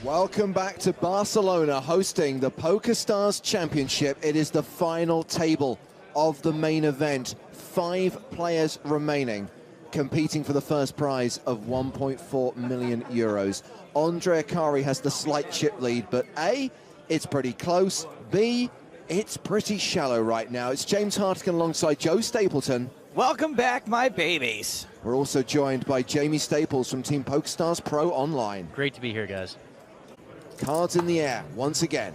Welcome back to Barcelona, hosting the PokerStars Championship. It is the final table of the main event. 5 players remaining, competing for the first prize of 1.4 million euros. Andre Akari has the slight chip lead, but A, it's pretty close. B, it's pretty shallow right now. It's James Hartigan alongside Joe Stapleton. Welcome back, my babies. We're also joined by Jamie Staples from Team PokerStars Pro Online. Great to be here, guys. Cards in the air once again.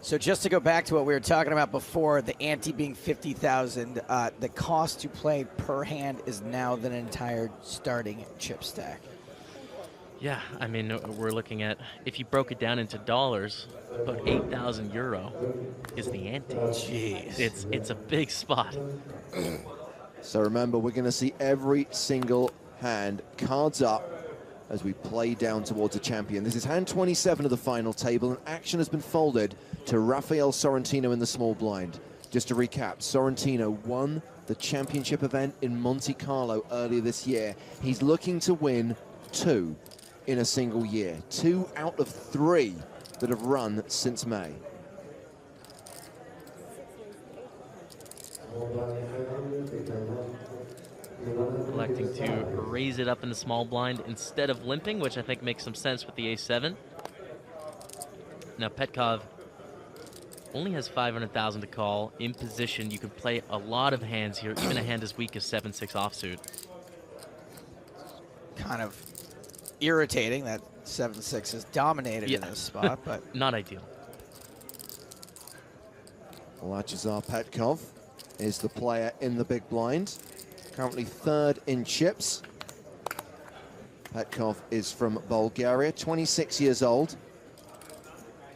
So just to go back to what we were talking about before, the ante being 50,000, the cost to play per hand is now the entire starting chip stack. Yeah, I mean, we're looking at, if you broke it down into dollars, about 8,000 euro is the ante. Jeez. It's a big spot. So remember, we're going to see every single hand cards up as we play down towards a champion. This is hand 27 of the final table, and action has been folded to Rafael Sorrentino in the small blind. Just to recap, Sorrentino won the championship event in Monte Carlo earlier this year. He's looking to win 2 in a single year. 2 out of 3 that have run since May. Electing to raise it up in the small blind instead of limping, which I think makes some sense with the A7. Now Petkov only has 500,000 to call. In position, you can play a lot of hands here, even a hand as weak as 7-6 offsuit. Kind of irritating that 7-6 is dominated in this spot, but not ideal. Lachazar Petkov is the player in the big blind. Currently 3rd in chips. Petkov is from Bulgaria, 26 years old.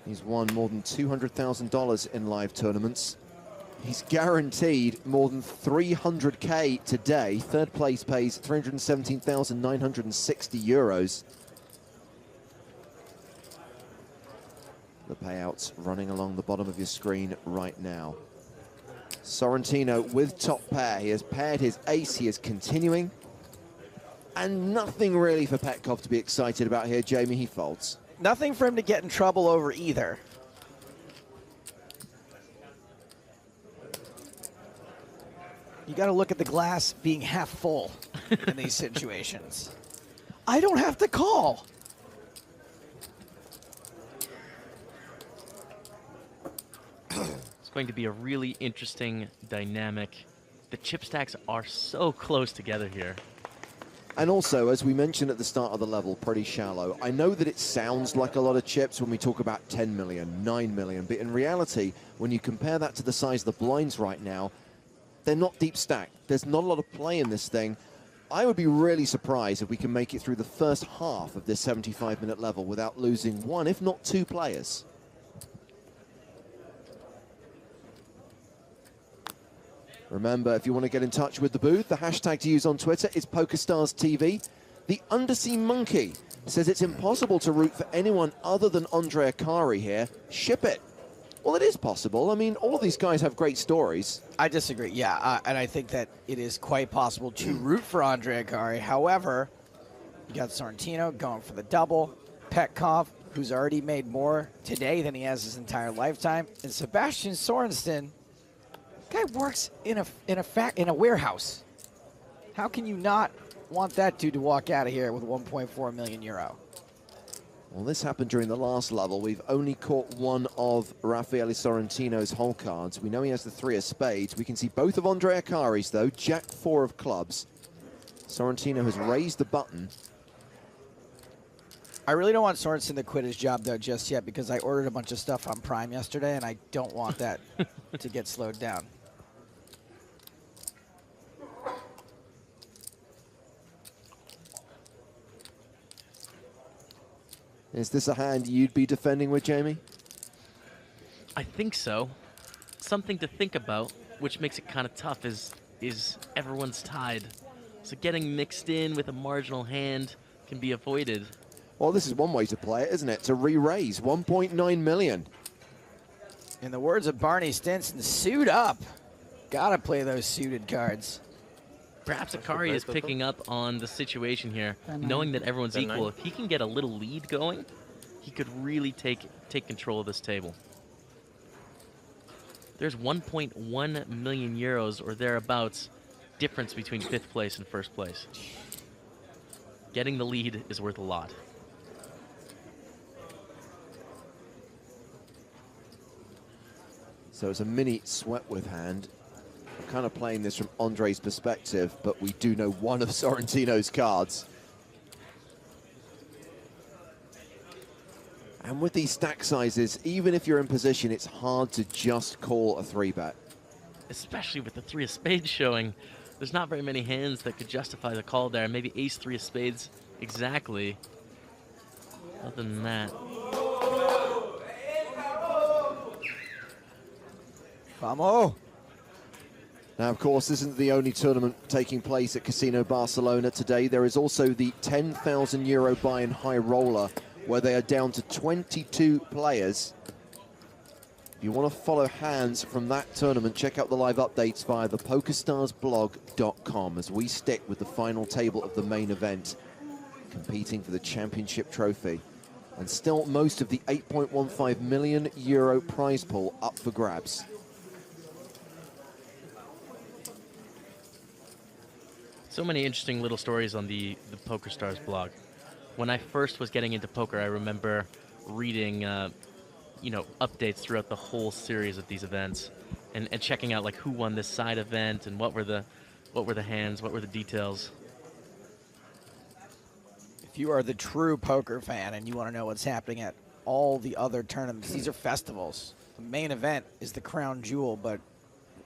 He's won more than $200,000 in live tournaments. He's guaranteed more than 300K today. 3rd place pays 317,960 euros. The payouts running along the bottom of your screen right now. Sorrentino with top pair. He has paired his ace. He is continuing. And nothing really for Petkov to be excited about here. Jamie, he folds. nothing for him to get in trouble over either. You got to look at the glass being half full in these situations. I don't have to call. It's going to be a really interesting dynamic. The chip stacks are so close together here. And also, as we mentioned at the start of the level, pretty shallow. I know that it sounds like a lot of chips when we talk about 10 million, 9 million, but in reality, when you compare that to the size of the blinds right now, they're not deep stacked. There's not a lot of play in this thing. I would be really surprised if we can make it through the first half of this 75-minute level without losing one, if not two players. Remember, if you want to get in touch with the booth, the hashtag to use on Twitter is PokerStarsTV. The Undersea Monkey says it's impossible to root for anyone other than Andre Akari here. Ship it. Well, it is possible. I mean, all of these guys have great stories. I disagree, yeah. And I think that it is quite possible to root for Andre Akari. However, you got Sorrentino going for the double, Petkov, who's already made more today than he has his entire lifetime, and Sebastian Sorensen. Guy works in a warehouse. How can you not want that dude to walk out of here with 1.4 million euro? Well, this happened during the last level. We've only caught one of Raffaele Sorrentino's hole cards. We know he has the 3 of spades. We can see both of Andre Akari's, though. Jack 4 of clubs. Sorrentino has raised the button. I really don't want Sorensen to quit his job, though, just yet, because I ordered a bunch of stuff on Prime yesterday, and I don't want that to get slowed down. Is this a hand you'd be defending with, Jamie? I think so. Something to think about, which makes it kind of tough, is everyone's tied. So getting mixed in with a marginal hand can be avoided. Well, this is one way to play it, isn't it? To re-raise 1.9 million. In the words of Barney Stinson, suit up. Gotta play those suited cards. Perhaps Akari is picking up on the situation here, knowing that everyone's equal. If he can get a little lead going, he could really take control of this table. There's 1.1 million euros or thereabouts difference between 5th place and 1st place. Getting the lead is worth a lot. So it's a mini sweat with hand. I'm kind of playing this from Andre's perspective, but we do know one of Sorrentino's cards. And with these stack sizes, even if you're in position, it's hard to just call a 3-bet. Especially with the 3 of spades showing. There's not very many hands that could justify the call there. Maybe ace 3 of spades exactly. Other than that. Vamos. Now, of course, this isn't the only tournament taking place at Casino Barcelona today. There is also the 10,000 euro buy-in high roller, where they are down to 22 players. If you want to follow hands from that tournament, check out the live updates via the PokerStarsBlog.com as we stick with the final table of the main event, competing for the championship trophy. And still most of the 8.15 million euro prize pool up for grabs. So many interesting little stories on the PokerStars blog. When I first was getting into poker, I remember reading, you know, updates throughout the whole series of these events, and checking out like who won this side event and what were the hands, what were the details. If you are the true poker fan and you want to know what's happening at all the other tournaments, these are festivals. The main event is the crown jewel, but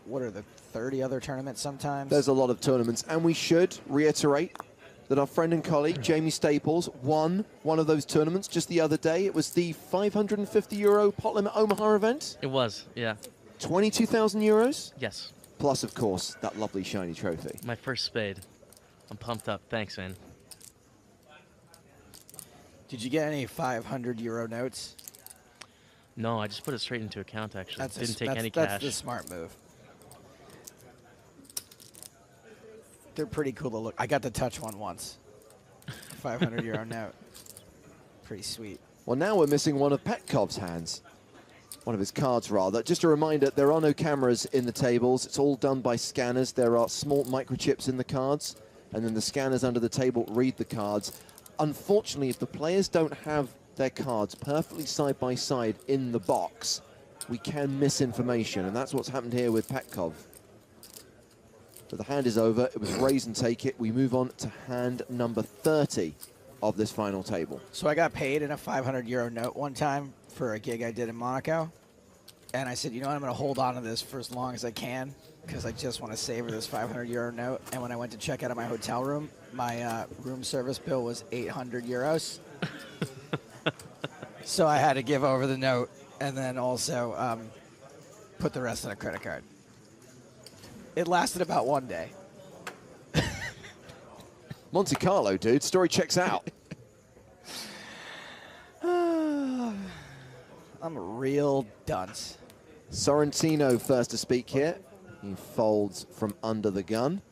what are the 30 other tournaments sometimes? There's a lot of tournaments, and we should reiterate that our friend and colleague, Jamie Staples, won one of those tournaments just the other day. It was the 550 euro pot limit Omaha event. It was, yeah. 22,000 euros? Yes. Plus, of course, that lovely shiny trophy. My first spade. I'm pumped up. Thanks, man. Did you get any 500 euro notes? No, I just put it straight into account, actually. Didn't take any That's cash. the smart move. They're pretty cool to look. I got to touch one once. 500 euro note. Pretty sweet. Well, now we're missing one of Petkov's hands. One of his cards, rather. Just a reminder, there are no cameras in the tables. It's all done by scanners. There are small microchips in the cards, and then the scanners under the table read the cards. Unfortunately, if the players don't have their cards perfectly side by side in the box, we can miss information, and that's what's happened here with Petkov. So the hand is over. It was raise and take it. We move on to hand number 30 of this final table. So I got paid in a 500 euro note one time for a gig I did in Monaco. And I said, you know what, I'm going to hold on to this for as long as I can because I just want to savor this 500 euro note. And when I went to check out of my hotel room, my room service bill was 800 euros. So I had to give over the note and then also put the rest on a credit card. It lasted about one day. Monte Carlo, dude. Story checks out. I'm a real dunce. Sorrentino first to speak here. He folds from under the gun.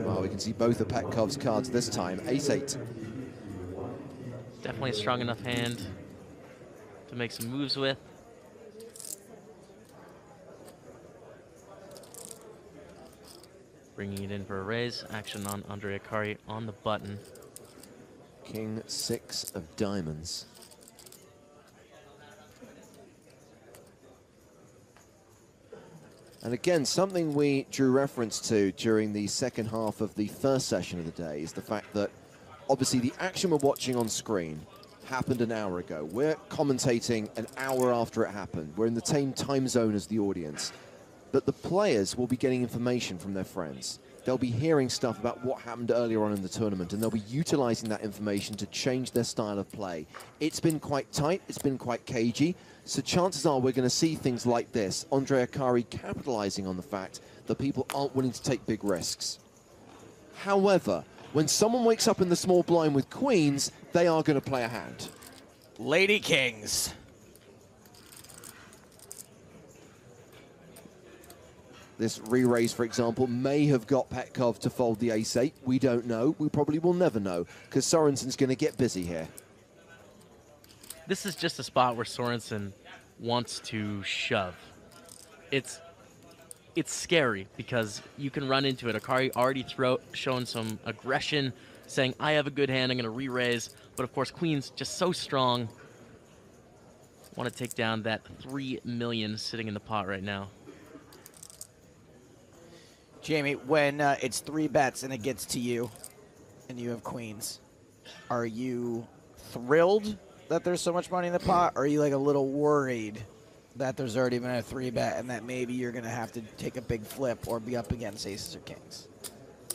Well, we can see both of Petkov's cards this time. Ace-8. Definitely a strong enough hand to make some moves with. Bringing it in for a raise. Action on Andre Akari on the button. King 6 of diamonds. And again, something we drew reference to during the second half of the first session of the day is the fact that obviously the action we're watching on screen happened an hour ago. We're commentating an hour after it happened. We're in the same time zone as the audience. But the players will be getting information from their friends. They'll be hearing stuff about what happened earlier on in the tournament, and they'll be utilizing that information to change their style of play. It's been quite tight, it's been quite cagey, so chances are we're going to see things like this. Andre Akari capitalizing on the fact that people aren't willing to take big risks. However, when someone wakes up in the small blind with queens, they are going to play a hand. Lady Kings. This re-raise, for example, may have got Petkov to fold the ace-8. We don't know. We probably will never know, because Sorensen's going to get busy here. This is just a spot where Sorensen wants to shove. It's scary because you can run into it. Akari already showing some aggression, saying, I have a good hand, I'm going to re-raise. But of course, Queen's just so strong. Want to take down that 3 million sitting in the pot right now. Jamie, when it's 3 bets and it gets to you and you have queens, are you thrilled that there's so much money in the pot, or are you like a little worried that there's already been a 3-bet and that maybe you're going to have to take a big flip or be up against aces or kings?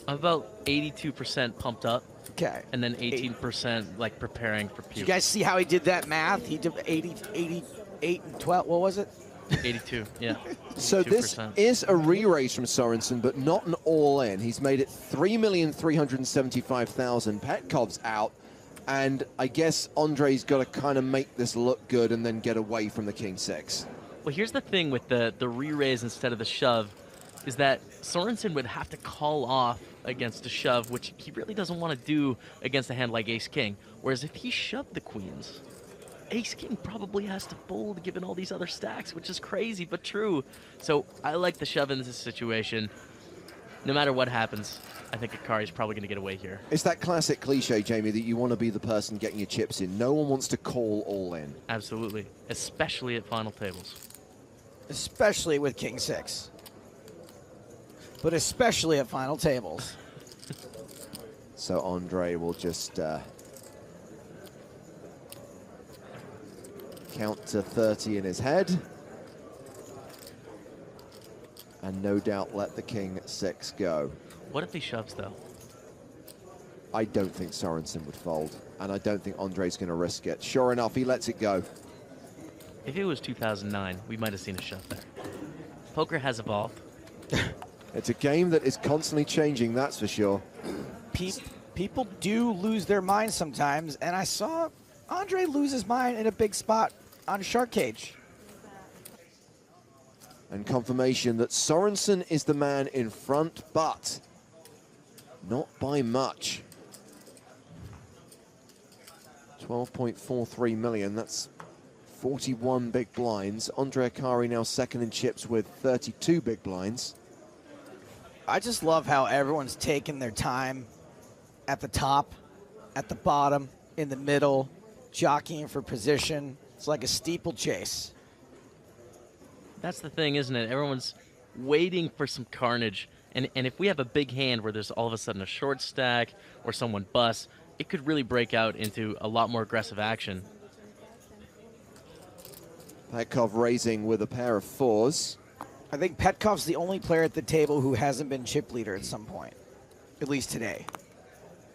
I'm about 82% pumped up. Okay. And then 18% like preparing for puke. Did you guys see how he did that math? He did 88 and 12. What was it? 82, yeah. So 82%. this is a re-raise from Sorensen, but not an all-in. He's made it 3,375,000. Petkov's out, and I guess Andre's got to kind of make this look good and then get away from the king-6. Well, here's the thing with the re-raise instead of the shove, is that Sorensen would have to call off against a shove, which he really doesn't want to do against a hand like ace-king. Whereas if he shoved the queens, ace-king probably has to fold given all these other stacks, which is crazy but true. So I like the shove in this situation. No matter what happens, I think Akari's probably going to get away here. It's that classic cliche, Jamie, that you want to be the person getting your chips in. No one wants to call all in. Absolutely, especially at final tables. Especially with king-6. But especially at final tables. So Andre will just count to 30 in his head. And no doubt let the king-6 go. What if he shoves, though? I don't think Sorensen would fold, and I don't think Andre's going to risk it. Sure enough, he lets it go. If it was 2009, we might have seen a shove there. Poker has evolved. It's a game that is constantly changing, that's for sure. People do lose their minds sometimes, and I saw Andre lose his mind in a big spot on Shark Cage. And confirmation that Sorensen is the man in front, but not by much. 12.43 million, that's 41 big blinds. Andre Akari now second in chips with 32 big blinds. I just love how everyone's taking their time at the top, at the bottom, in the middle, jockeying for position. It's like a steeplechase. That's the thing, isn't it? Everyone's waiting for some carnage. And if we have a big hand where there's all of a sudden a short stack or someone busts, it could really break out into a lot more aggressive action. Petkov raising with a pair of 4s. I think Petkov's the only player at the table who hasn't been chip leader at some point, at least today.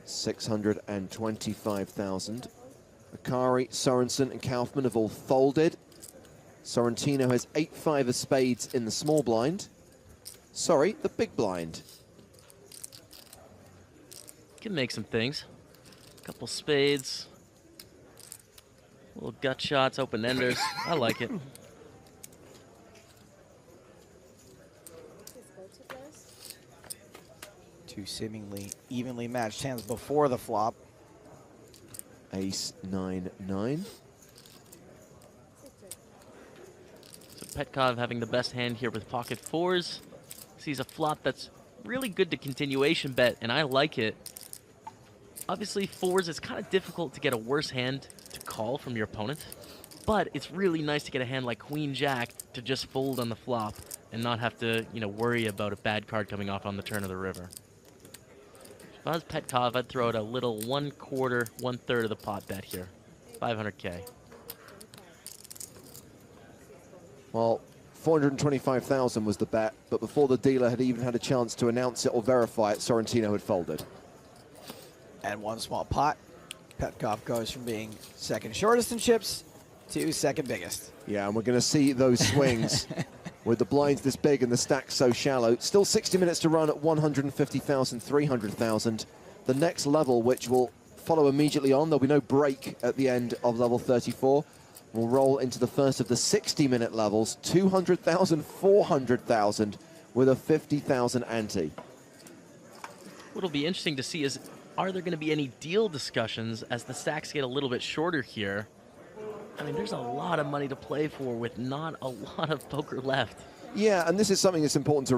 625,000. Akari, Sorensen, and Kaufman have all folded. Sorrentino has 8-5 of spades in the small blind. Sorry, the big blind. Can make some things. Couple spades. Little gut shots, open enders. I like it. Two seemingly evenly matched hands before the flop. Ace 9-9. So Petkov having the best hand here with pocket 4s. Sees a flop that's really good to continuation bet, and I like it. Obviously, 4s, it's kind of difficult to get a worse hand to call from your opponent, but it's really nice to get a hand like Queen-Jack to just fold on the flop and not have to, worry about a bad card coming off on the turn of the river. If I was Petkov, I'd throw out a little 1/4, 1/3 of the pot bet here. 500K. Well, 425,000 was the bet, but before the dealer had even had a chance to announce it or verify it, Sorrentino had folded. And one small pot. Petkov goes from being second shortest in chips to second biggest. Yeah, and we're going to see those swings with the blinds this big and the stack so shallow. Still 60 minutes to run at 150,000, 300,000. The next level, which will follow immediately on, there'll be no break at the end of level 34. We'll roll into the first of the 60-minute levels, 200,000, 400,000, with a 50,000 ante. What'll be interesting to see is, are there going to be any deal discussions as the stacks get a little bit shorter here? I mean, there's a lot of money to play for with not a lot of poker left. Yeah, and this is something that's important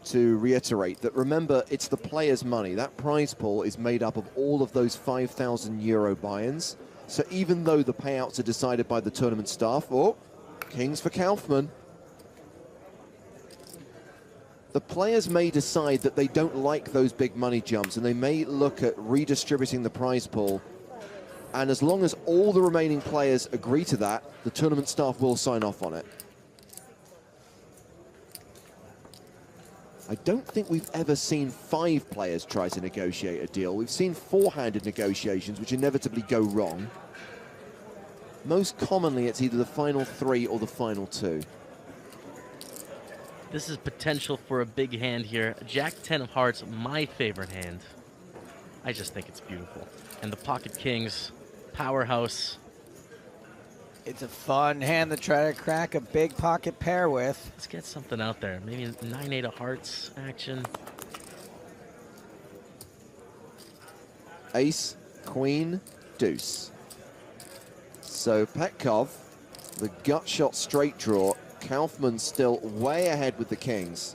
to reiterate, that remember, it's the player's money. That prize pool is made up of all of those 5,000 euro buy-ins. So even though the payouts are decided by the tournament staff, oh, kings for Kaufmann. The players may decide that they don't like those big money jumps, and they may look at redistributing the prize pool. And as long as all the remaining players agree to that, the tournament staff will sign off on it. I don't think we've ever seen 5 players try to negotiate a deal. We've seen 4-handed negotiations, which inevitably go wrong. Most commonly, it's either the final 3 or the final 2. This is potential for a big hand here. Jack-10 of hearts, my favorite hand. I just think it's beautiful. And the pocket kings, powerhouse. It's a fun hand to try to crack a big pocket pair with. Let's get something out there. Maybe 9-8 of hearts action. Ace, queen, deuce. So Petkov, the gut shot straight draw. Kaufmann still way ahead with the kings.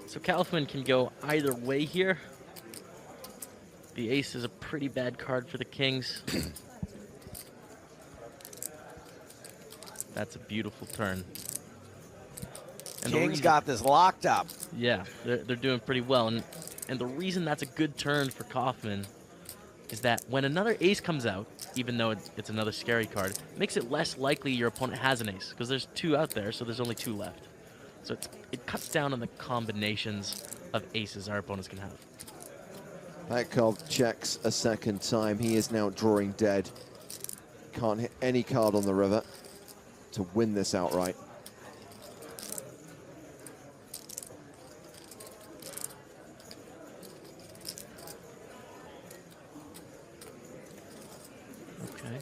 So Kaufmann can go either way here. The ace is a pretty bad card for the kings. That's a beautiful turn. And Kings got this locked up. Yeah, they're doing pretty well. And the reason that's a good turn for Kaufmann is that when another ace comes out, even though it's another scary card, it makes it less likely your opponent has an ace, because there's 2 out there, so there's only 2 left. So it cuts down on the combinations of aces our opponents can have. Petkov checks a second time. He is now drawing dead. Can't hit any card on the river to win this outright. Okay,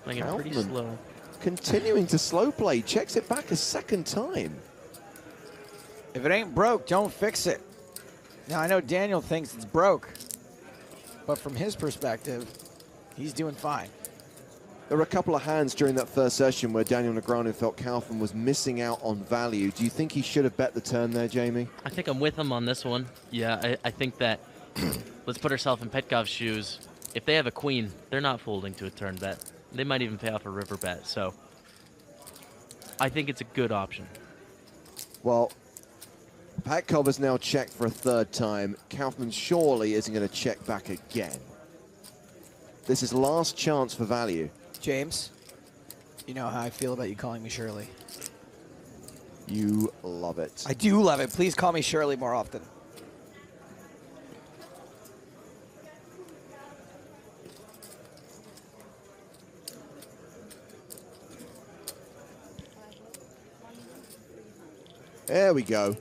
playing it pretty slow. Continuing to slow play, checks it back a second time. If it ain't broke, don't fix it. Now, I know Daniel thinks it's broke, but from his perspective, he's doing fine. There were a couple of hands during that first session where Daniel Negreanu felt Kaufmann was missing out on value. Do you think he should have bet the turn there, Jamie? I think I'm with him on this one. Yeah, I think that, let's put ourselves in Petkov's shoes. If they have a queen, they're not folding to a turn bet. They might even pay off a river bet, so I think it's a good option. Well, Petkov has now checked for a third time. Kaufmann surely isn't going to check back again. This is last chance for value. James, you know how I feel about you calling me Shirley. You love it. I do love it. Please call me Shirley more often. There we go.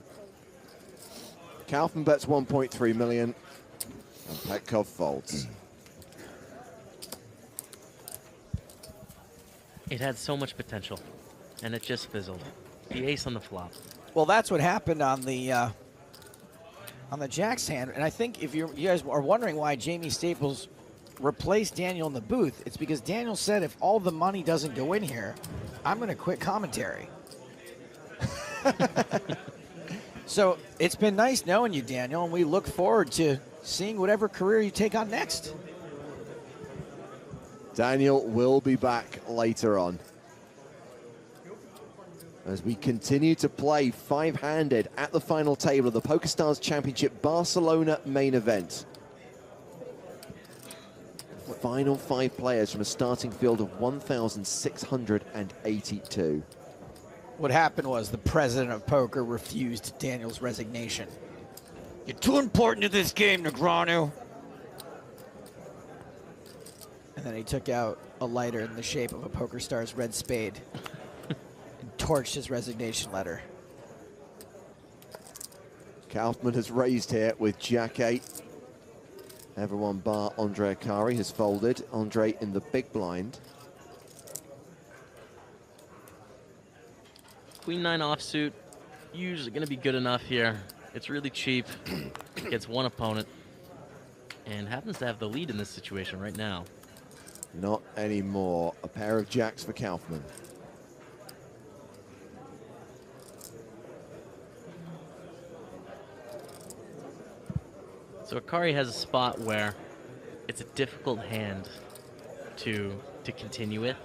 Kaufmann bets 1.3 million, and Petkov folds. It had so much potential, and it just fizzled. The ace on the flop. Well, that's what happened on the Jack's hand, and I think if you guys are wondering why Jamie Staples replaced Daniel in the booth, it's because Daniel said if all the money doesn't go in here, I'm going to quit commentary. So it's been nice knowing you, Daniel, and we look forward to seeing whatever career you take on next. Daniel will be back later on as we continue to play 5-handed at the final table of the PokerStars Championship Barcelona main event. Final 5 players from a starting field of 1,682. What happened was the president of poker refused Daniel's resignation. You're too important to this game, Negreanu. And then he took out a lighter in the shape of a PokerStars red spade and torched his resignation letter. Kaufmann has raised here with Jack-8. Everyone bar Andre Akari has folded. Andre in the big blind. Queen 9 offsuit, usually going to be good enough here. It's really cheap. Gets one opponent. And happens to have the lead in this situation right now. Not anymore. A pair of jacks for Kaufman. So Akari has a spot where it's a difficult hand to continue with.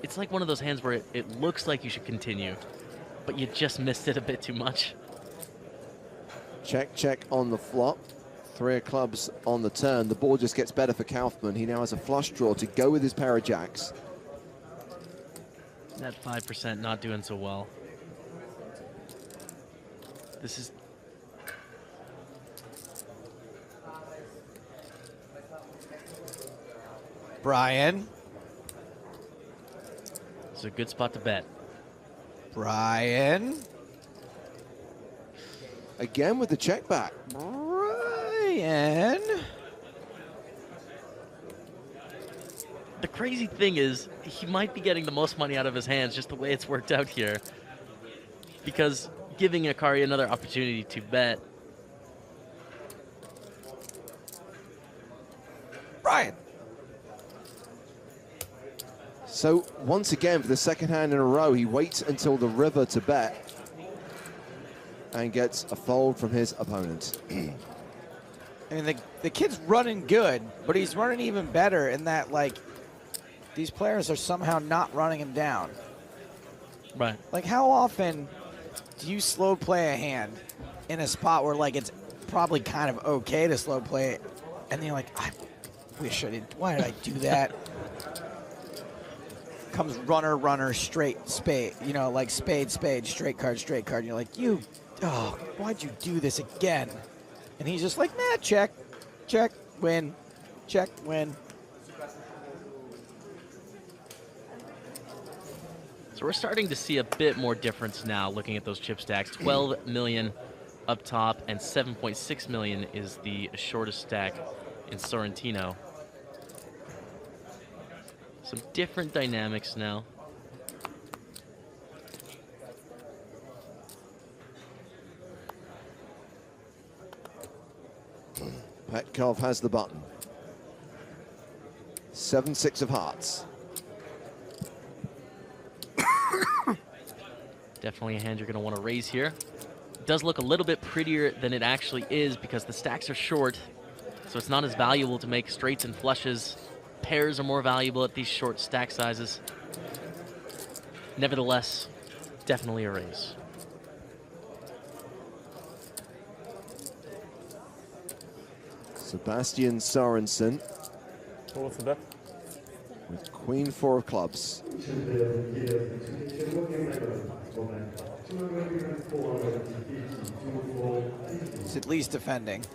It's like one of those hands where it looks like you should continue, but you just missed it a bit too much. Check, check on the flop. 3 of clubs on the turn. The board just gets better for Kaufman. He now has a flush draw to go with his pair of jacks. That 5% not doing so well. This is... Brian. It's a good spot to bet. Brian. Again with the check back. Brian. The crazy thing is, he might be getting the most money out of his hands just the way it's worked out here. Because giving Akari another opportunity to bet. Brian. So once again, for the second hand in a row, he waits until the river to bet and gets a fold from his opponent. I mean, the kid's running good, but he's running even better in that, like, these players are somehow not running him down. Right. Like, how often do you slow play a hand in a spot where, like, it's probably kind of okay to slow play it, and then you're like, I wish I didn't, why did I do that? Comes runner, runner, straight, spade, you know, like spade, spade, straight card, and you're like, why'd you do this again? And he's just like, nah, check, check, win, check, win. So we're starting to see a bit more difference now looking at those chip stacks. 12 million up top and 7.6 million is the shortest stack in Sorrentino. Some different dynamics now. Petkov has the button. 7-6 of hearts. Definitely a hand you're going to want to raise here. It does look a little bit prettier than it actually is because the stacks are short, so it's not as valuable to make straights and flushes. Pairs are more valuable at these short stack sizes. Nevertheless, definitely a raise. Sebastian Sorensen What's the bet? with Queen 4 of clubs. He's at least defending.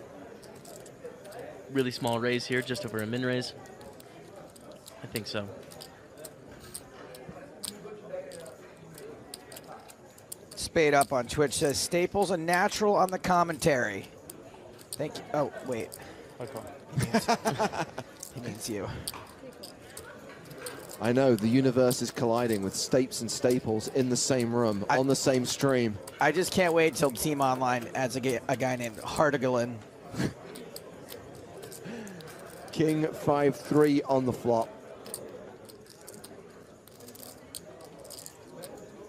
Really small raise here, just over a min raise. I think so. Spade Up on Twitch says, Staples a natural on the commentary. Thank you. Oh, wait. Okay. He means you. I know, the universe is colliding with Stapes and Staples in the same room, on the same stream. I just can't wait till Team Online adds a guy named Hardigalin. King 5-3 on the flop.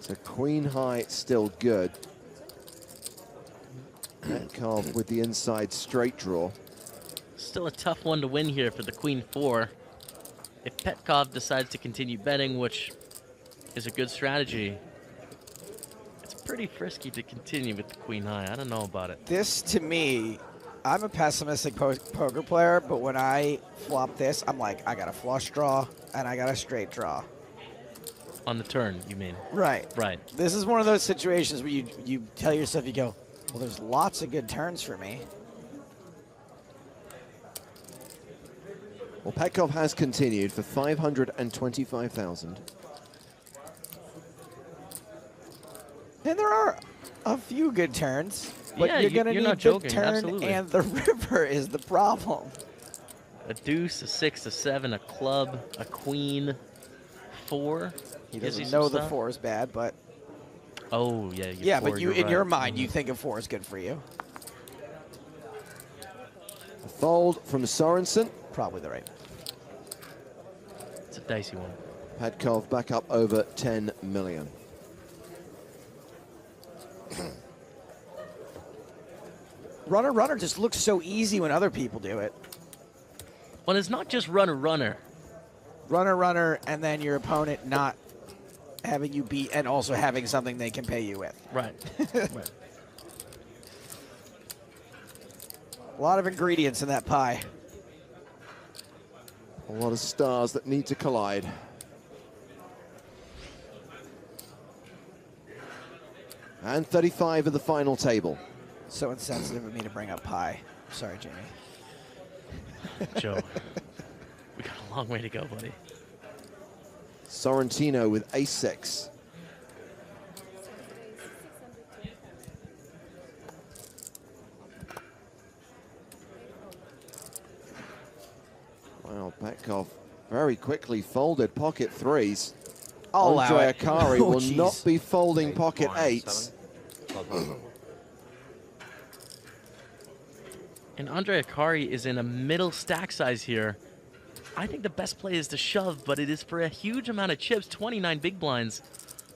So Queen High still good. Petkov with the inside straight draw. Still a tough one to win here for the Queen 4. If Petkov decides to continue betting, which is a good strategy, it's pretty frisky to continue with the Queen High. I don't know about it. This, to me, I'm a pessimistic poker player, but when I flop this, I'm like, I got a flush draw and I got a straight draw. On the turn, you mean? Right. Right. This is one of those situations where you tell yourself, you go, well, there's lots of good turns for me. Well, Petkov has continued for 525,000. And there are a few good turns, but Yeah, you're going to you're need not the joking, turn, absolutely. and the river is the problem. A deuce, a 6, a 7, a club, a queen, 4. He Gives you doesn't some know the stuff. 4 is bad, but Oh, yeah. Yeah, but you, you're in right. your mind, you think a 4 is good for you. A fold from Sorensen. Probably the right. It's a dicey one. Petkov back up over 10 million. Runner just looks so easy when other people do it. Well, it's not just runner. Runner, and then your opponent not having you beat and also having something they can pay you with. Right. Right. A lot of ingredients in that pie. A lot of stars that need to collide. And 35 of the final table. So insensitive of me to bring up pie. Sorry, Jamie. Joe, we got a long way to go, buddy. Sorrentino with ace-6. Wow, Petkov very quickly folded pocket 3s. I'll allow Andre it. Akari Oh, will jeez. not be folding pocket 8s. And Andre Akari is in a middle stack size here. I think the best play is to shove, but it is for a huge amount of chips, 29 big blinds.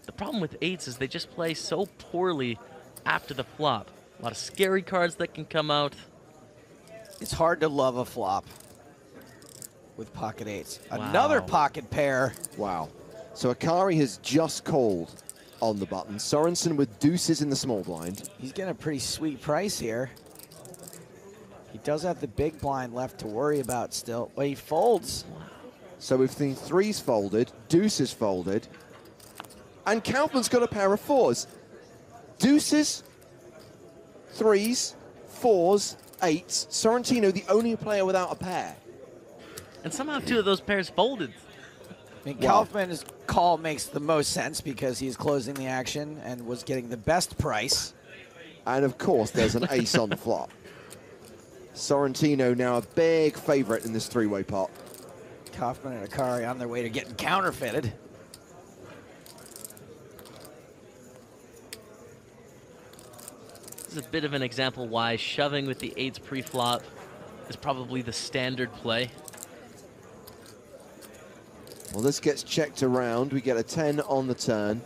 The problem with 8s is they just play so poorly after the flop. A lot of scary cards that can come out. It's hard to love a flop with pocket 8s. Wow. Another pocket pair. Wow. So Akari has just called on the button. Sorensen with deuces in the small blind. He's getting a pretty sweet price here. He does have the big blind left to worry about still. Well, he folds. So we've seen 3s folded, deuces folded, and Kaufman's got a pair of 4s. Deuces, 3s, 4s, 8s. Sorrentino, the only player without a pair. And somehow 2 of those pairs folded. I mean, Wow. Kaufman's call makes the most sense because he's closing the action and was getting the best price. And of course, there's an ace on the flop. Sorrentino now a big favorite in this 3-way pot. Kaufman and Akari on their way to getting counterfeited. This is a bit of an example why shoving with the 8s pre-flop is probably the standard play. Well, this gets checked around. We get a 10 on the turn.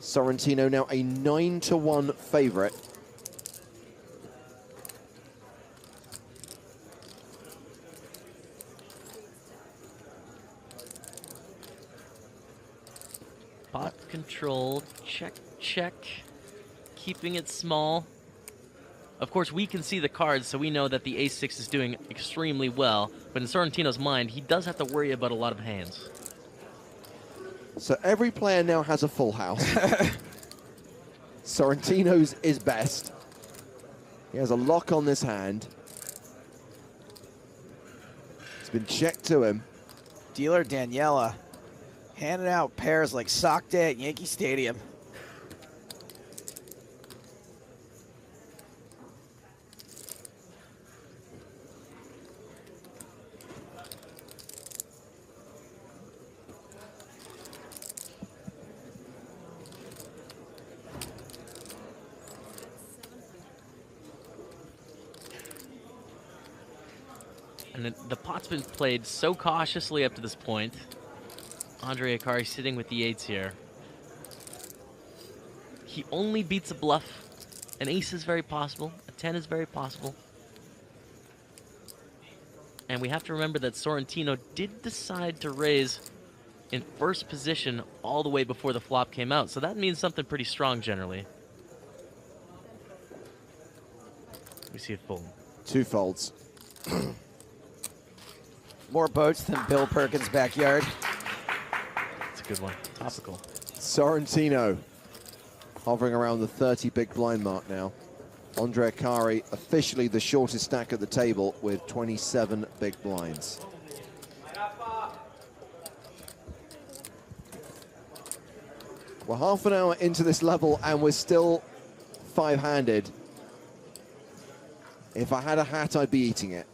Sorrentino now a 9-1 favorite. Pot control, check, check, keeping it small. Of course, we can see the cards, so we know that the ace-6 is doing extremely well. But in Sorrentino's mind, he does have to worry about a lot of hands. So every player now has a full house. Sorrentino's is best. He has a lock on this hand. It's been checked to him. Dealer Daniela handing out pairs like sock day at Yankee Stadium. And the pot's been played so cautiously up to this point. Andre Akari sitting with the 8s here. He only beats a bluff. An ace is very possible. A 10 is very possible. And we have to remember that Sorrentino did decide to raise in first position all the way before the flop came out. So that means something pretty strong generally. We see it fold. 2 folds. More boats than Bill Perkins' backyard. It's a good one. Topical. Sorrentino hovering around the 30 big blind mark now. Andre Akari officially the shortest stack at the table with 27 big blinds. We're half an hour into this level and we're still 5-handed. If I had a hat, I'd be eating it.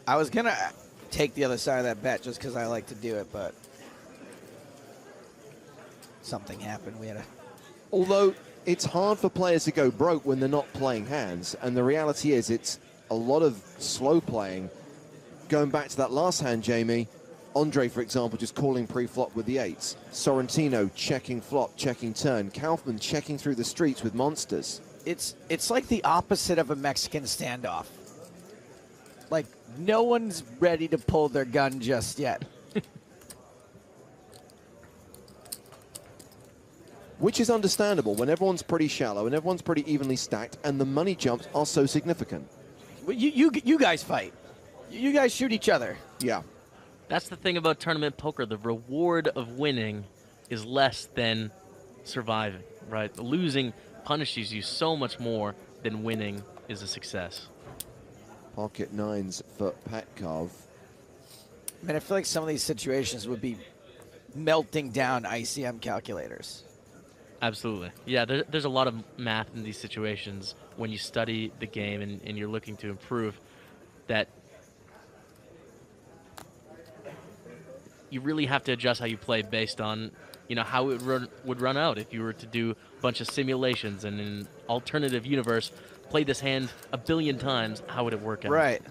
I was going to take the other side of that bet just because I like to do it, but something happened. We had a Although it's hard for players to go broke when they're not playing hands, and the reality is it's a lot of slow playing. Going back to that last hand, Jamie, Andre, for example, just calling pre-flop with the eights. Sorrentino checking flop, checking turn. Kaufman checking through the streets with monsters. It's like the opposite of a Mexican standoff. Like, no one's ready to pull their gun just yet. Which is understandable when everyone's pretty shallow and everyone's pretty evenly stacked and the money jumps are so significant. Well, you guys fight. You guys shoot each other. Yeah. That's the thing about tournament poker. The reward of winning is less than surviving, right? Losing punishes you so much more than winning is a success. Pocket nines for Petkov. I mean, I feel like some of these situations would be melting down ICM calculators. Absolutely. Yeah, there's a lot of math in these situations when you study the game and you're looking to improve that you really have to adjust how you play based on, you know, how it would run out if you were to do a bunch of simulations and in an alternative universe, play this hand a billion times, how would it work out? Right.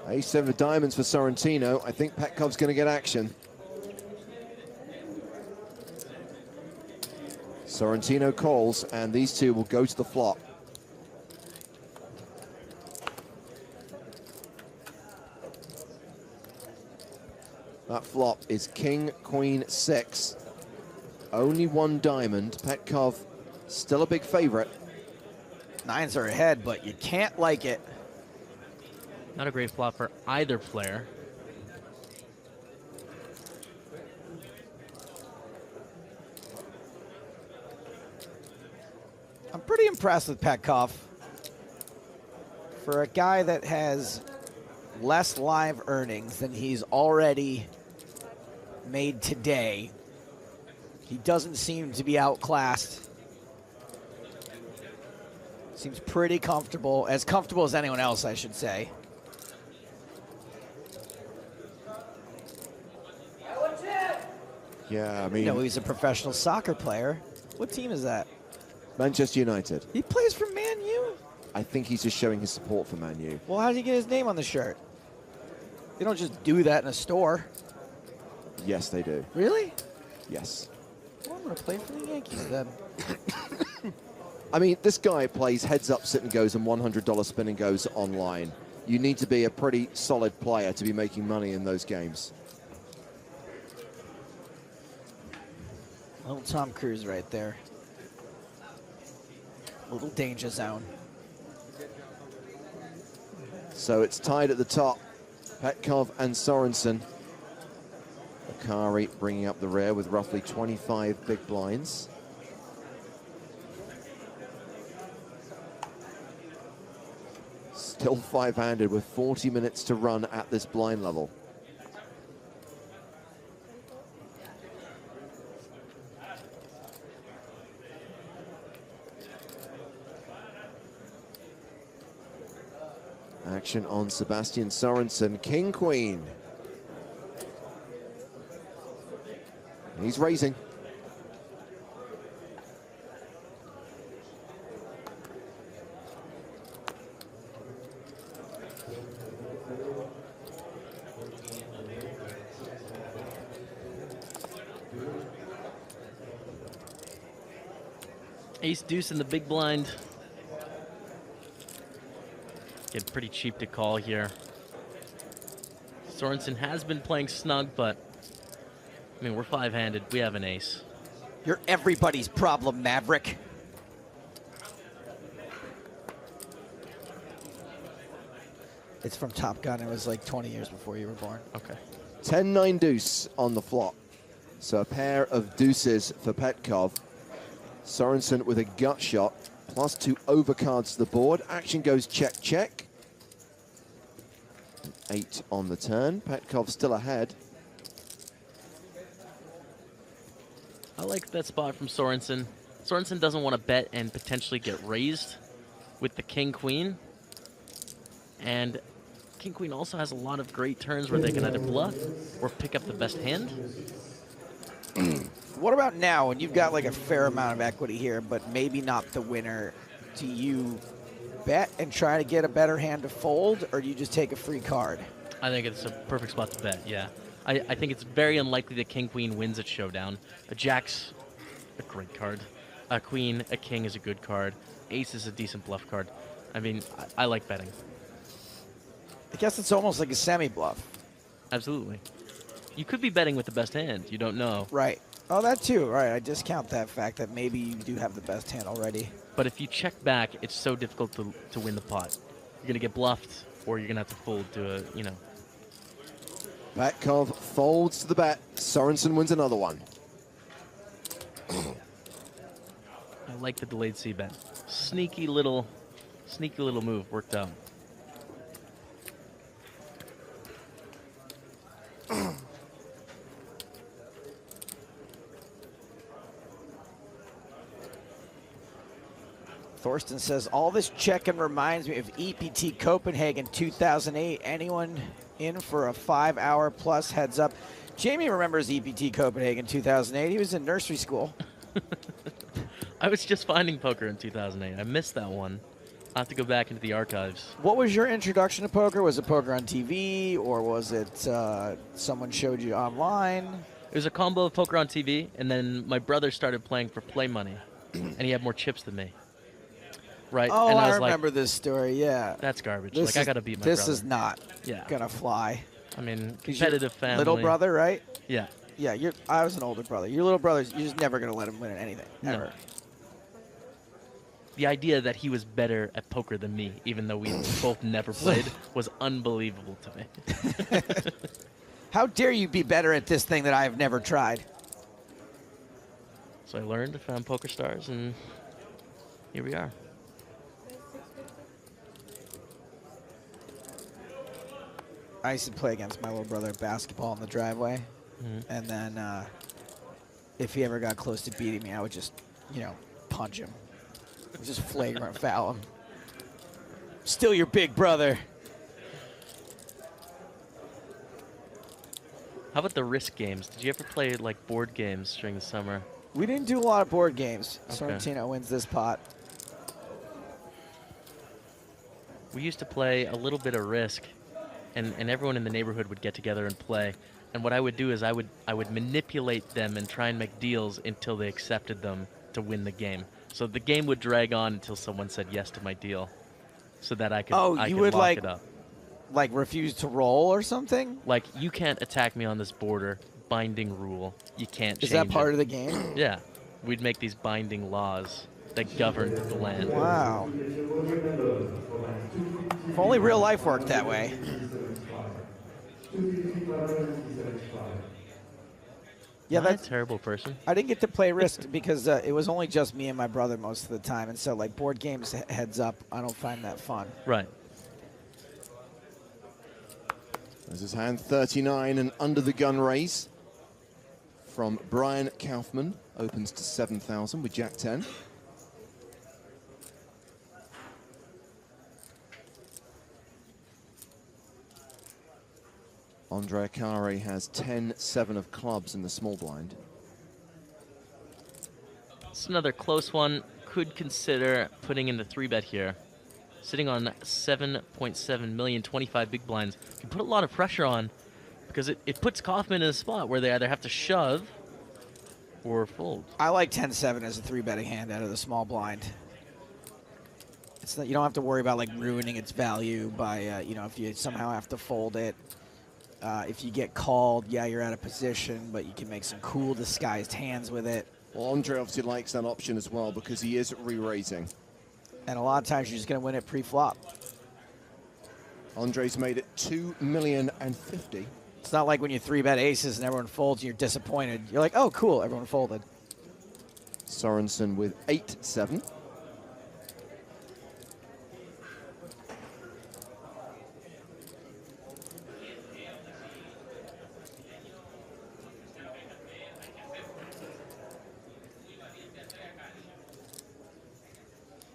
Ace-7 of diamonds for Sorrentino. I think Petkov's going to get action. Sorrentino calls, and these two will go to the flop. That flop is king, queen, 6. Only one diamond. Petkov still a big favorite. Nines are ahead, but you can't like it. Not a great flop for either player. I'm pretty impressed with Petkov. For a guy that has less live earnings than he's already made today, he doesn't seem to be outclassed. Seems pretty comfortable as anyone else, I should say. Yeah, I mean, You know, he's a professional soccer player. What team is that? Manchester United. He plays for Man U. I think he's just showing his support for Man U. Well, how did he get his name on the shirt? They don't just do that in a store. Yes, they do. Really? Yes. Well, I'm going to play for the Yankees then. I mean, this guy plays heads up, sit and goes, and $100 spin and goes online. You need to be a pretty solid player to be making money in those games. Little Tom Cruise right there. Little danger zone. So it's tied at the top. Petkov and Sorensen. Akari bringing up the rear with roughly 25 big blinds. Still five-handed with 40 minutes to run at this blind level. Action on Sebastian Sorensen, King Queen. He's raising. Ace deuce in the big blind. Getting pretty cheap to call here. Sorensen has been playing snug, but I mean, we're five-handed. We have an ace. You're everybody's problem, Maverick. It's from Top Gun. It was like 20 years before you were born. Okay. 10-9 deuce on the flop. So a pair of deuces for Petkov. Sorensen with a gut shot, plus 2 overcards to the board. Action goes check, check. 8 on the turn. Petkov still ahead. I like that spot from Sorensen. Sorensen doesn't want to bet and potentially get raised with the king-queen. And king-queen also has a lot of great turns where they can either bluff or pick up the best hand. What about now when you've got like a fair amount of equity here, but maybe not the winner? Do you bet and try to get a better hand to fold, or do you just take a free card? I think it's a perfect spot to bet, yeah. I think it's very unlikely that King-Queen wins at Showdown. A Jack's a great card. A Queen, a King is a good card. Ace is a decent bluff card. I mean, I like betting. I guess it's almost like a semi-bluff. Absolutely. You could be betting with the best hand. You don't know. Right. Oh, that too. Right. I discount that fact that maybe you do have the best hand already. But if you check back, it's so difficult to win the pot. You're going to get bluffed, or you're going to have to fold to a, you know. Petkov folds to the bet. Sorensen wins another one. I like the delayed C-bet. Sneaky little move. Worked out. Thorsten says, all this checking reminds me of EPT Copenhagen 2008. Anyone in for a 5-hour plus heads up? Jamie remembers EPT Copenhagen 2008. He was in nursery school. I was just finding poker in 2008. I missed that one. I'll have to go back into the archives. What was your introduction to poker? Was it poker on TV, or was it someone showed you online? It was a combo of poker on TV, and then my brother started playing for play money, and he had more chips than me. Right? Oh, and I was remember like, this story, yeah. that's garbage. This I got to beat my This brother. is not gonna fly. I mean, 'Cause competitive family. Little brother, right? Yeah. Yeah, I was an older brother. Your little brother's, you're just never gonna let him win at anything, No. ever. The idea that he was better at poker than me, even though we both never played, was unbelievable to me. How dare you be better at this thing that I have never tried? So I learned, found Poker Stars, and here we are. I used to play against my little brother at basketball in the driveway, and then if he ever got close to beating me, I would just, punch him. Just flagrant foul him. Still your big brother. How about the Risk games? Did you ever play like board games during the summer? We didn't do a lot of board games. Okay. Sorrentino wins this pot. We used to play a little bit of Risk, and everyone in the neighborhood would get together and play. And what I would do is I would manipulate them and try and make deals until they accepted them to win the game. So the game would drag on until someone said yes to my deal, so that I could, I you could would lock it up. like refuse to roll or something? Like, you can't attack me on this border. Binding rule. You can't change Is that part it. of the game? Yeah. We'd make these binding laws that govern the land. Wow. If only real life worked that way. Yeah, Not a that's terrible person. I didn't get to play Risk because it was only just me and my brother most of the time, and so like board games heads up, I don't find that fun. Right. This is hand 39 and under the gun raise from Brian Kaufman. Opens to 7,000 with Jack 10. Andre Akare has 10-7 of clubs in the small blind. It's another close one. Could consider putting in the 3-bet here. Sitting on 7.7 million, 25 big blinds. Can put a lot of pressure on because it puts Kaufman in a spot where they either have to shove or fold. I like 10-7 as a 3-betting hand out of the small blind. It's not, you don't have to worry about like ruining its value by if you somehow have to fold it. If you get called, yeah, you're out of position, but you can make some cool disguised hands with it. Well, Andre obviously likes that option as well because he is re-raising. And a lot of times you're just going to win it pre-flop. Andre's made it 2,050,000. It's not like when you 3-bet aces and everyone folds and you're disappointed. You're like, oh, cool, everyone folded. Sorensen with 8-7.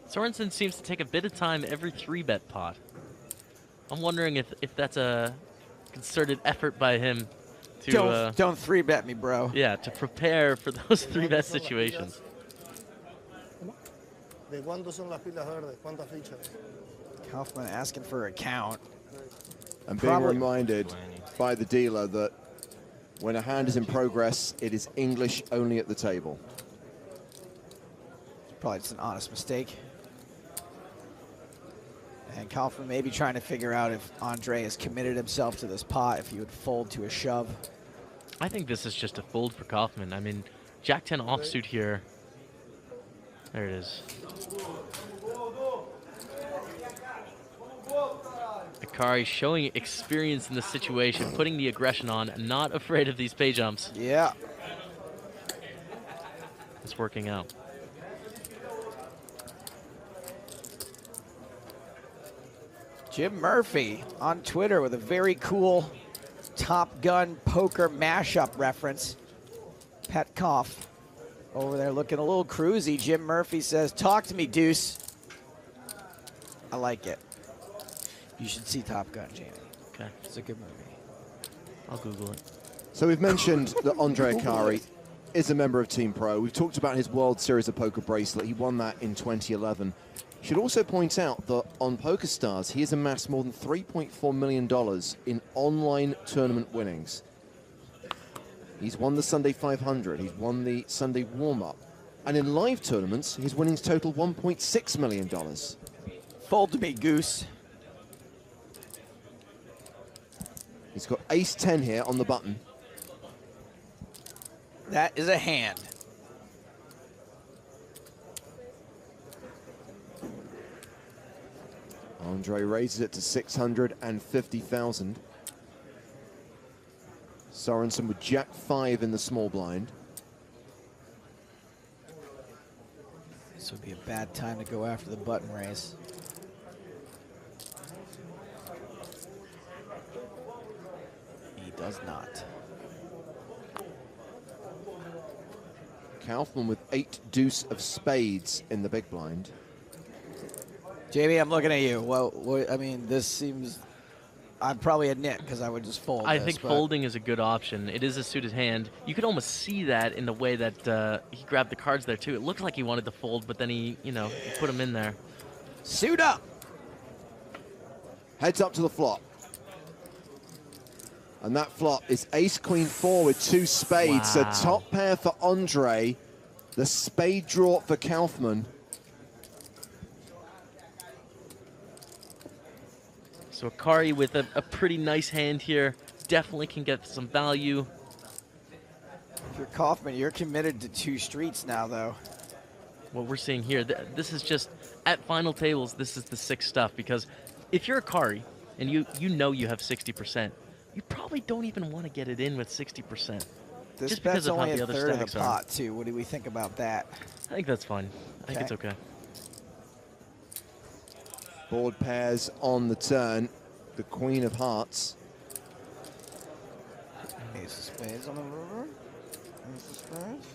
Sorensen seems to take a bit of time every 3-bet pot. I'm wondering if that's a concerted effort by him to don't 3-bet me, bro. yeah, to prepare for those 3-bet situations. ¿De cuánto son las pilas verdes? ¿Cuántas fichas? Kaufman asking for a count. And being Probably- reminded by the dealer that when a hand is in progress, it is English only at the table. Probably just an honest mistake. And Kaufman may be trying to figure out if Andre has committed himself to this pot, if he would fold to a shove. I think this is just a fold for Kaufman. I mean, Jack-10 offsuit here. There it is. Akari showing experience in the situation, putting the aggression on, not afraid of these pay jumps. Yeah. It's working out. Jim Murphy on Twitter with a very cool Top Gun poker mashup reference. Petkoff over there looking a little cruisy. Jim Murphy says, talk to me, Deuce. I like it. You should see Top Gun, Jamie. Okay, It's a good movie. I'll Google it. So we've mentioned that Andre Akari is a member of Team Pro. We've talked about his World Series of Poker bracelet. He won that in 2011. Should also point out that on PokerStars, he has amassed more than $3.4 million in online tournament winnings. He's won the Sunday 500. He's won the Sunday warm-up. And in live tournaments, his winnings total $1.6 million. Fold to me, Goose. He's got ace-10 here on the button. That is a hand. Andre raises it to 650,000. Sorensen with Jack-5 in the small blind. This would be a bad time to go after the button raise. He does not. Kaufman with 8 deuce of spades in the big blind. Jamie, I'm looking at you. Well, I mean, this seems... I'm probably a nit because I would just fold I this, think but folding is a good option. It is a suited hand. You could almost see that in the way that he grabbed the cards there, too. It looked like he wanted to fold, but then he, you know, he put them in there. Suit up. Heads up to the flop. And that flop is ace-queen-4 with 2 spades. Wow. So top pair for Andre. The spade draw for Kaufman. So Akari with a pretty nice hand here. Definitely can get some value. If you're Kaufman, you're committed to 2 streets now, though. What we're seeing here, this is just, at final tables, this is the sick stuff. Because if you're Akari, and you know you have 60%, you probably don't even want to get it in with 60%. This Just bet's because of how only the a other third of the stacks are. pot, too. What do we think about that? I think that's fine. I think it's okay. Board pairs on the turn. The Queen of Hearts. Ace of spades on the river. Ace of spades.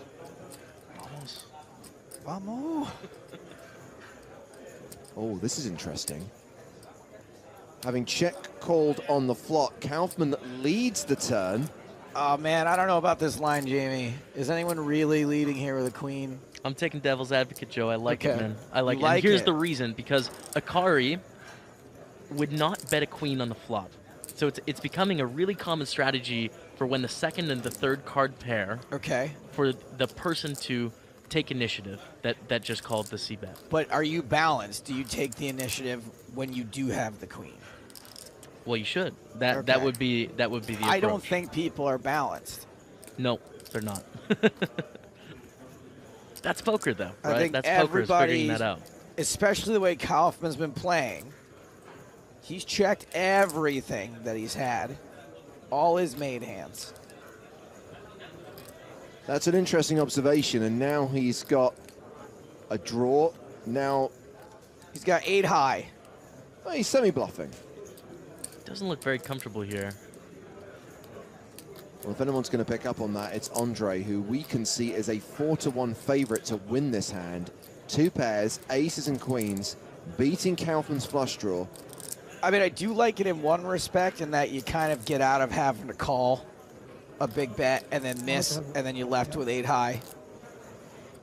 Almost. Vamos. Oh, this is interesting. Having check called on the flop, Kaufman leads the turn. Oh, man, I don't know about this line, Jamie. Is anyone really leading here with a queen? I'm taking devil's advocate, Joe. I like it, Okay. man. I like You it. like And here's it. the reason, because Akari would not bet a queen on the flop. So it's becoming a really common strategy for when the second and the third card pair Okay. for the person to take initiative that just called the c-bet. But are you balanced? Do you take the initiative when you do have the queen? Well, you should. That Okay. would be the approach. I don't think people are balanced. No, they're not. That's poker, though, I right? think That's poker, is figuring everybody's- that out. Especially the way Kaufman's been playing. He's checked everything that he's had. All his made hands. That's an interesting observation, and now he's got a draw. Now He's got 8 high. well, he's semi-bluffing. Doesn't look very comfortable here. Well, if anyone's going to pick up on that, it's Andre, who we can see as a 4-1 favorite to win this hand. 2 pairs, aces and queens, beating Kaufman's flush draw. I mean, I do like it in one respect in that you kind of get out of having to call a big bet and then miss, and then you're left with 8 high.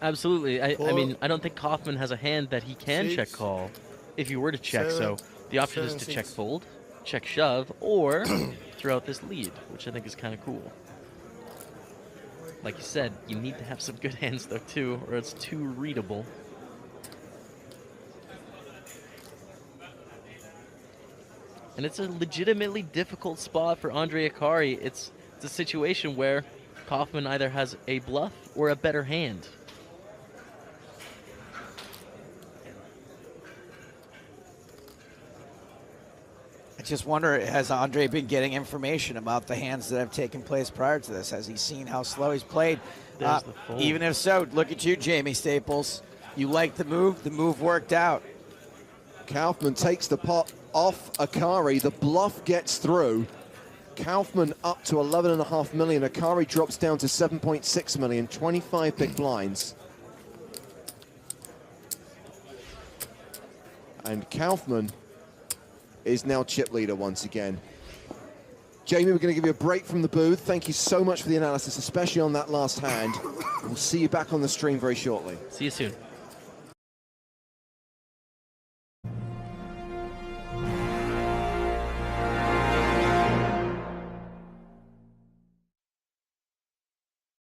Absolutely. I Four, mean, I don't think Kaufman has a hand that he can six, check call if you were to check. seven, So the option is to seven, check six. fold, check shove, or throw out this lead, which I think is kind of cool. Like you said, you need to have some good hands though too, or it's too readable. And it's a legitimately difficult spot for Andre Akari. It's a situation where Kaufman either has a bluff or a better hand. I just wonder, has Andre been getting information about the hands that have taken place prior to this? Has he seen how slow he's played? There's the fold. Even if so, look at you, Jamie Staples. You like the move worked out. Kaufman takes the pot off Akari. The bluff gets through. Kaufman up to 11.5 million. Akari drops down to 7.6 million, 25 big blinds. And Kaufman is now chip leader once again. Jamie, we're going to give you a break from the booth. Thank you so much for the analysis, especially on that last hand. We'll see you back on the stream very shortly. See you soon.